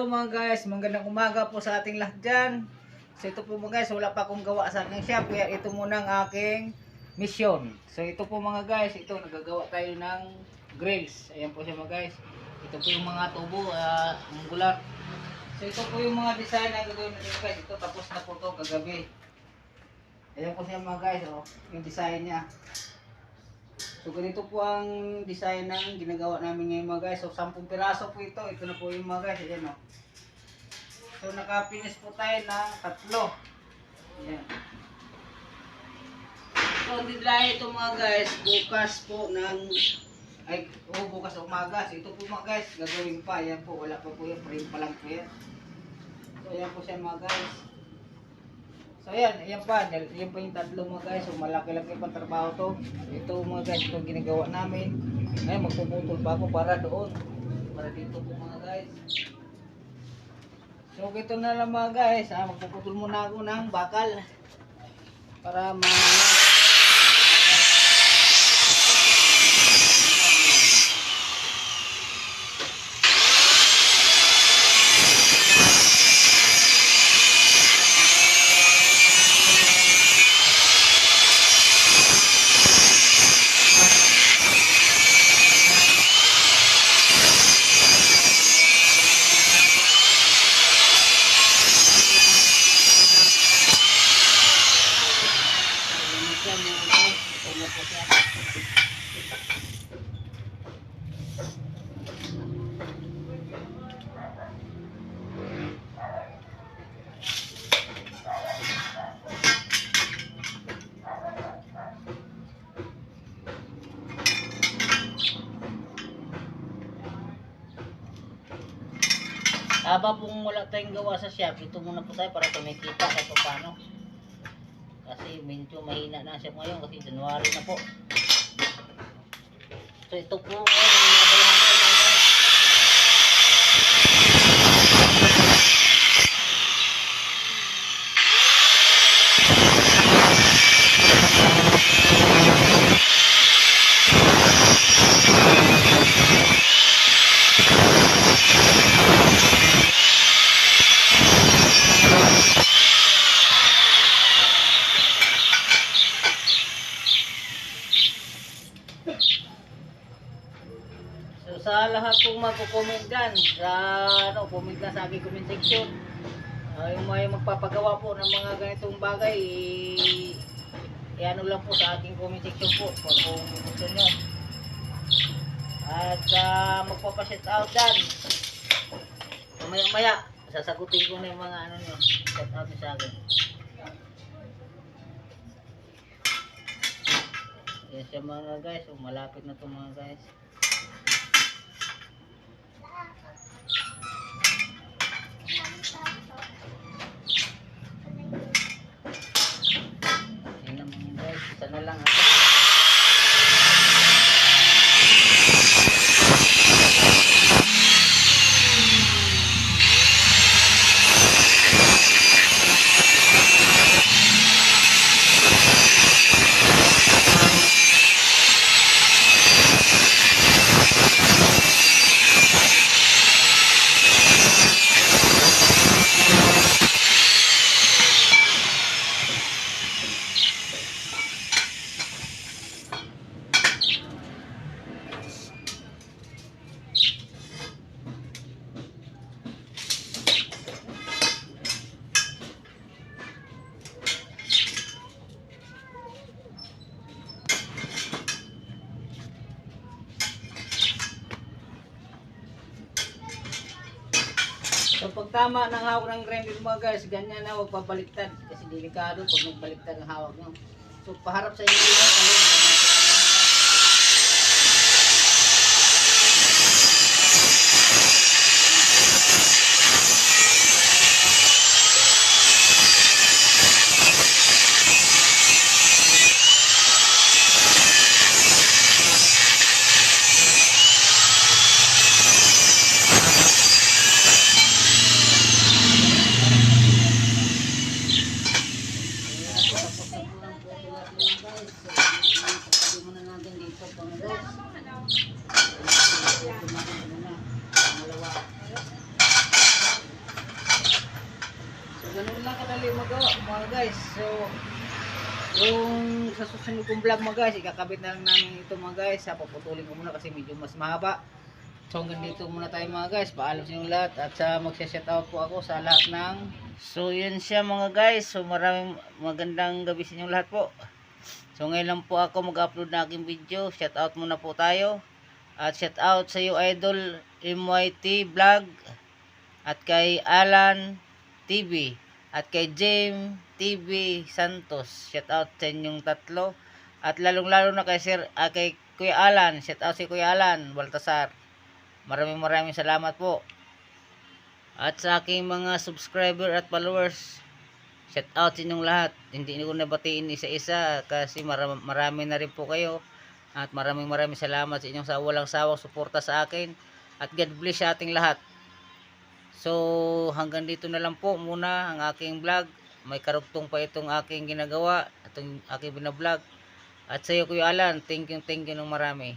mga guys, magandang umaga po sa ating lahat dyan. So ito po mga guys, wala pa akong gawa sa aking shop, kaya ito muna ang aking mission. So ito po mga guys, ito nagagawa tayo ng grills. Ayan po siya mga guys. Ito po yung mga tubo, angular. So ito po yung mga design na gagawin natin guys. Ito tapos na po ito kagabi. Ayan po siya mga guys, oh, yung design niya. So ganito po ang design ng ginagawa namin ngayon mga guys. So 10 piraso po ito. Ito na po yung mga guys. Ayan o. So naka-finish po tayo ng 3. Ayan. So hindi dahil ito mga guys. Bukas po ng bukas umaga. So ito po mga guys. Gagawin pa. Ayan po. Wala pa po yung frame pa lang po yan. So ayan po siya mga guys. So ayan pa, yan po yung 3 mga guys. So malaki-laki pang trabaho to. Ito mga guys, ito ginagawa namin. Ngayon magpuputol pa ako para doon. Para dito po mga guys. So ito na lang mga guys, magpuputol muna ako ng bakal. Para haba pong wala tayong gawa sa shop, ito muna po tayo para kumikita kahit paano. Kasi medyo mahina na siya ngayon kasi January na po. So ito po ang nabalahan ko mga guys. So sa lahat pong magko-comment dyan, comment na sa aking comment section. Yung may magpapagawa po ng mga ganitong bagay, ano lang po sa aking comment section po kung gusto nyo. At magpapasit out dyan. Maya sasagutin ko na yung mga nyo, set out sa akin. Yan siya mga guys, malapit na to mga guys. Isa na lang ako. So pag tama ng hawak ng grinder mga guys, ganyan na, huwag pabaliktad. Kasi delikado pag nagbaliktad ang hawak nyo. So paharap sa inyo yun. Tapos na po lang po lahat mga guys. ganun lang kadali magawa mga guys. So, yung sa susunod kong vlog mga guys, ikakabit na lang namin ito mga guys. Paputulin ko muna kasi medyo mas mahaba. So hanggang dito muna tayo mga guys. Paalam sa inyong lahat at magsha-shoutout po ako sa lahat ng... So yun siya mga guys. So maraming magandang gabi sa inyong lahat po. So ngayon lang po ako mag-upload na aking video. Shoutout muna po tayo. At shoutout sa iyo idol MYT Vlog. At kay Alan TV. At kay James TV Santos. Shoutout sa inyong tatlo. At lalong-lalo na kay kay Kuya Alan. Shoutout si Kuya Alan Baltasar. Maraming salamat po. At sa aking mga subscriber at followers, shout out sa inyong lahat. Hindi ko nabatiin isa-isa kasi marami na rin po kayo. At maraming salamat sa inyong sa walang sawang suporta sa akin. At God bless sa ating lahat. So hanggang dito na lang po muna ang aking vlog. May karugtong pa itong aking ginagawa, itong aking binablog. At sa iyo Kuya Alan, thank you ng marami.